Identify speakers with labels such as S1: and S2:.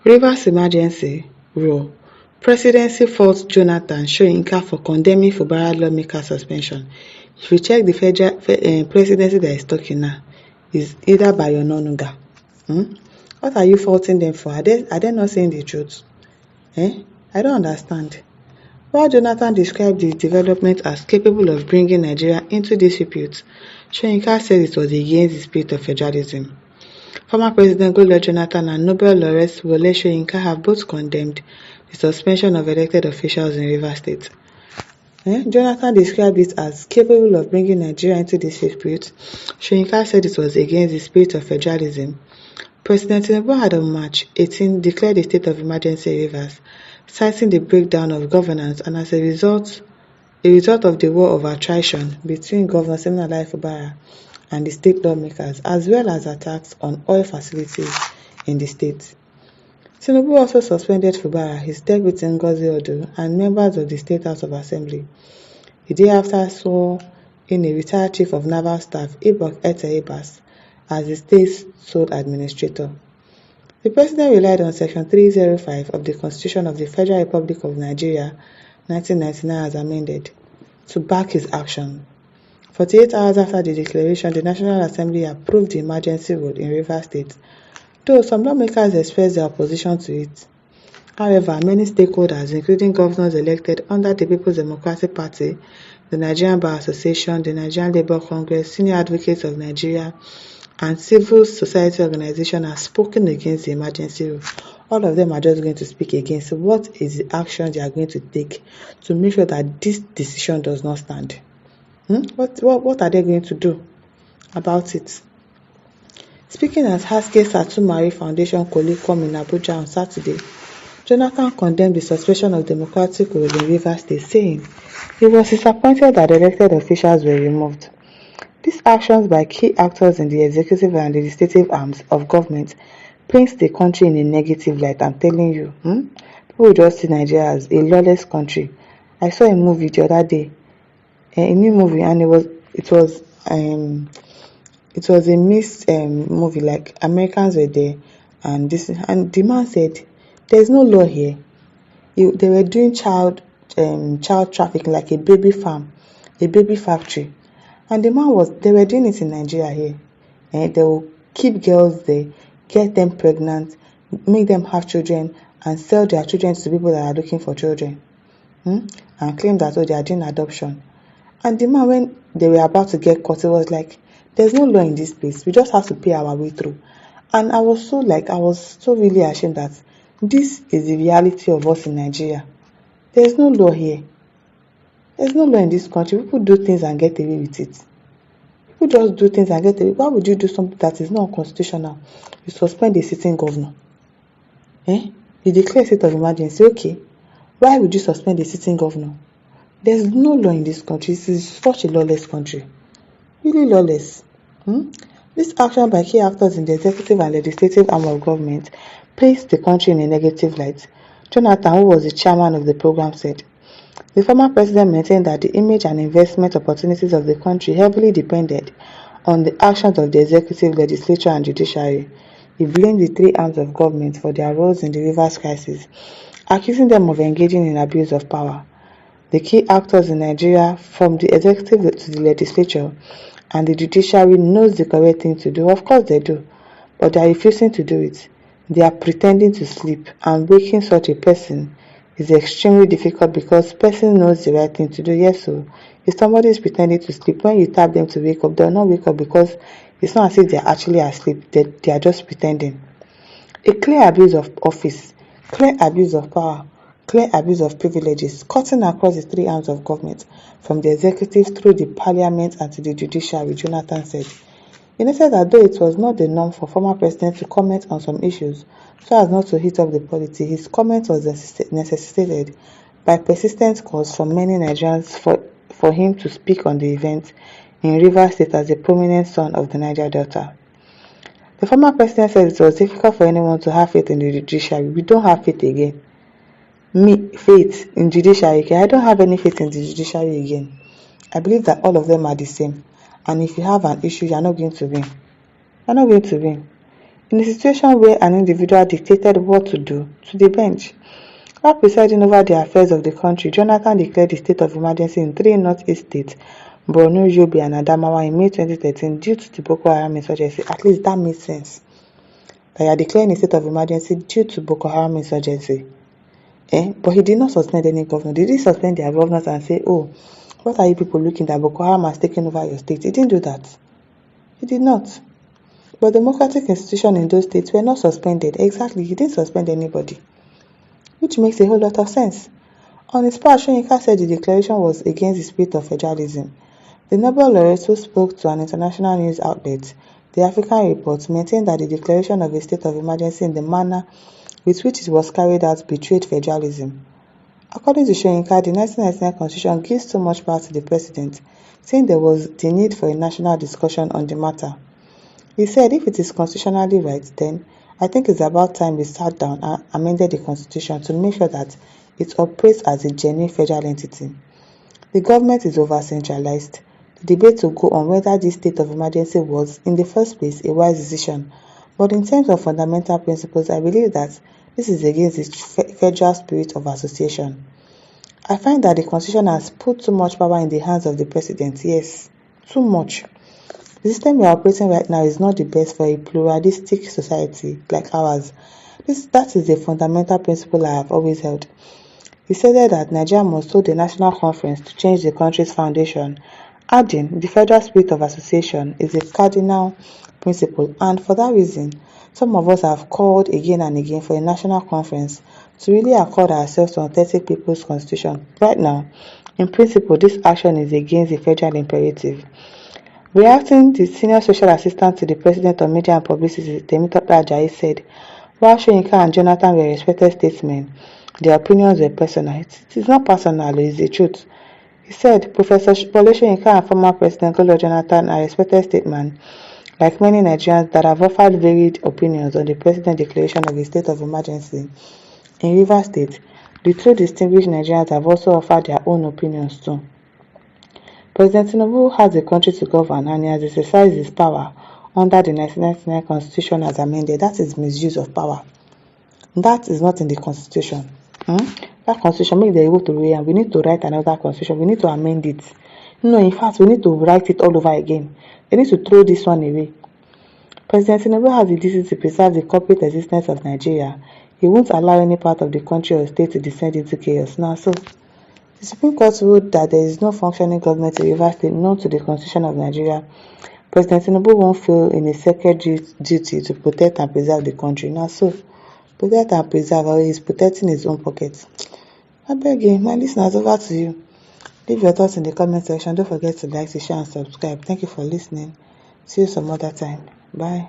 S1: Rivers emergency rule. Presidency faults Jonathan Soyinka for condemning Fubara lawmaker suspension. If you check the federal presidency that is talking now, is either by or non-nuga. What are you faulting them for? Are they not saying the truth? I don't understand. While Jonathan described the development as capable of bringing Nigeria into dispute, Soyinka said it was against the spirit of federalism. Former President Govt Jonathan and Nobel laureate Wole Soyinka have both condemned the suspension of elected officials in Rivers State. Jonathan described it as capable of bringing Nigeria into dispute. Soyinka said it was against the spirit of federalism. President Tinubu had on March 18 declared a state of emergency in Rivers, citing the breakdown of governance and as a result of the war of attrition between Governor Fubara and the state lawmakers, as well as attacks on oil facilities in the state. Tinubu also suspended Fubara, his deputy Ngozi Odu, and members of the State House of Assembly. The day after saw in a retired chief of naval staff, Ibok Ete Ibas, as the state's sole administrator. The president relied on Section 305 of the Constitution of the Federal Republic of Nigeria, 1999 as amended, to back his action. 48 hours after the declaration, the National Assembly approved the emergency rule in Rivers State, though some lawmakers expressed their opposition to it. However, many stakeholders, including governors elected under the People's Democratic Party, the Nigerian Bar Association, the Nigerian Labour Congress, Senior Advocates of Nigeria, and civil society organizations, have spoken against the emergency rule. All of them are just going to speak against what is the action they are going to take to make sure that this decision does not stand. What are they going to do about it? Speaking at Haske Satumari Foundation Colloquium in Abuja on Saturday, Jonathan condemned the suspension of democratic rule in Rivers State, saying he was disappointed that elected officials were removed. These actions by key actors in the executive and legislative arms of government paints the country in a negative light. I'm telling you, people just see Nigeria as a lawless country. I saw a movie the other day, a new movie, and it was a mixed movie. Like Americans were there, and the man said, "There's no law here. They were doing child trafficking, like a baby farm, a baby factory." And the man they were doing it in Nigeria here. They will keep girls there, get them pregnant, make them have children, and sell their children to people that are looking for children. And claim that, they are doing adoption. And the man, when they were about to get caught, it was like, there's no law in this place. We just have to pay our way through. And I was so really ashamed that this is the reality of us in Nigeria. There's no law here. There's no law in this country. People do things and get away with it. People just do things and get away. Why would you do something that is not constitutional? You suspend a sitting governor. You declare a state of emergency. Okay. Why would you suspend a sitting governor? There's no law in this country. This is such a lawless country. Really lawless. This action by key actors in the executive and legislative arm of government paints the country in a negative light. Jonathan, who was the chairman of the program, said, the former president maintained that the image and investment opportunities of the country heavily depended on the actions of the executive, legislature, and judiciary. He blamed the three arms of government for their roles in the Rivers crisis, accusing them of engaging in abuse of power. The key actors in Nigeria, from the executive to the legislature and the judiciary, knows the correct thing to do. Of course they do, but they are refusing to do it. They are pretending to sleep, and waking such a person is extremely difficult because person knows the right thing to do. Yes, so if somebody is pretending to sleep, when you tap them to wake up, they will not wake up because it's not as if they are actually asleep. They are just pretending. A clear abuse of office, clear abuse of power, clear abuse of privileges, cutting across the three arms of government, from the executive through the parliament and to the judiciary, Jonathan said. He noted that though it was not the norm for former president to comment on some issues so as not to heat up the politics, his comment was necessitated by persistent calls from many Nigerians for him to speak on the event in Rivers State as a prominent son of the Niger Delta. The former president said it was difficult for anyone to have faith in the judiciary. We don't have faith again. Faith in judiciary. I don't have any faith in the judiciary again. I believe that all of them are the same. And if you have an issue, you're not going to win. You're not going to win. in a situation where an individual dictated what to do to the bench. While presiding over the affairs of the country, Jonathan declared the state of emergency in 3 northeast states, Borno, Yobe, and Adamawa in May 2013 due to the Boko Haram insurgency. At least that makes sense. That you are declaring a state of emergency due to Boko Haram insurgency. But he did not suspend any governor. Did he suspend their governors and say, oh, what are you people looking that Boko Haram has taken over your state? He didn't do that. He did not. But democratic institutions in those states were not suspended. Exactly, he didn't suspend anybody. Which makes a whole lot of sense. On his part, Soyinka said the declaration was against the spirit of federalism. The Nobel laureate, who spoke to an international news outlet, the African Report, maintained that the declaration of a state of emergency in the manner with which it was carried out betrayed federalism. According to Soyinka, the 1999 constitution gives too much power to the president, saying there was the need for a national discussion on the matter. He said if it is constitutionally right, then I think it's about time we sat down and amended the constitution to make sure that it operates as a genuine federal entity. The government is over-centralized. The debate will go on whether this state of emergency was, in the first place, a wise decision. But in terms of fundamental principles, I believe that this is against the federal spirit of association. I find that the constitution has put too much power in the hands of the president. Yes, too much. The system we are operating right now is not the best for a pluralistic society like ours. That is a fundamental principle I have always held. He stated that Nigeria must hold a national conference to change the country's foundation, adding the federal spirit of association is a cardinal principle, and for that reason, some of us have called again and again for a national conference to really accord ourselves to authentic people's constitution. Right now, in principle, this action is against the federal imperative. Reacting, the senior social assistant to the president of media and publicity, Temitope Ajayi, said, while Soyinka and Jonathan were respected statesmen, their opinions were personal. It is not personal, it is the truth. He said, Professor Wole Soyinka and former President Goodluck Jonathan are respected statesmen, like many Nigerians that have offered varied opinions on the president's declaration of a state of emergency. In Rivers State, the two distinguished Nigerians have also offered their own opinions too. President Tinubu has a country to govern and he has exercised his power under the 1999 Constitution as amended. That is misuse of power. That is not in the Constitution. That Constitution, make the able to read, and we need to write another Constitution. We need to amend it. No, in fact, we need to write it all over again. They need to throw this one away. President Tinubu has the duty to preserve the corporate existence of Nigeria. He won't allow any part of the country or state to descend into chaos. Now, so the Supreme Court ruled that there is no functioning government in Rivers State known to the Constitution of Nigeria. President Tinubu won't fail in his sacred duty to protect and preserve the country. Now, so protect and preserve, or he's protecting his own pockets. I beg you, my listeners, over to you. Leave your thoughts in the comment section. Don't forget to like, to share, and subscribe. Thank you for listening. See you some other time. Bye.